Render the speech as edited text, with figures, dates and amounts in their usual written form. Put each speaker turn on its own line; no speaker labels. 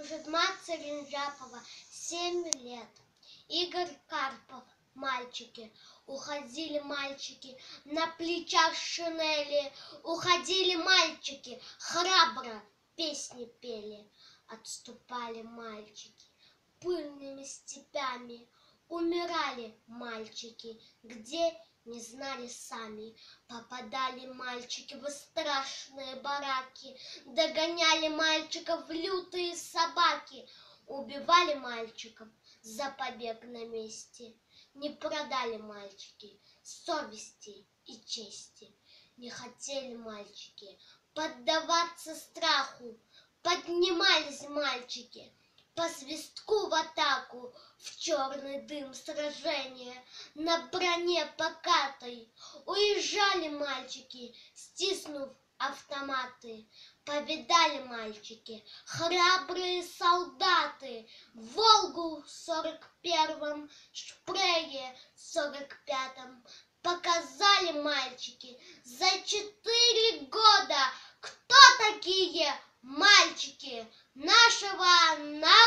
Мужитмат Царинджапова, 7 лет. Игорь Карпов, мальчики. Уходили мальчики, на плечах шинели. Уходили мальчики, храбро песни пели. Отступали мальчики пыльными степями. Умирали мальчики, где не знали сами. Попадали мальчики в страшные бараки. Догоняли мальчиков лютые собаки. Убивали мальчиков за побег на месте. Не продали мальчики совести и чести. Не хотели мальчики поддаваться страху. Поднимались мальчики по свистку в атаку, в черный дым сражения, на броне покатой. Уезжали мальчики, стиснув автоматы. Повидали мальчики, храбрые солдаты, Волгу в 41-м, Шпрее в 45-м. Показали мальчики за 4 года, кто такие мальчики нашего народа.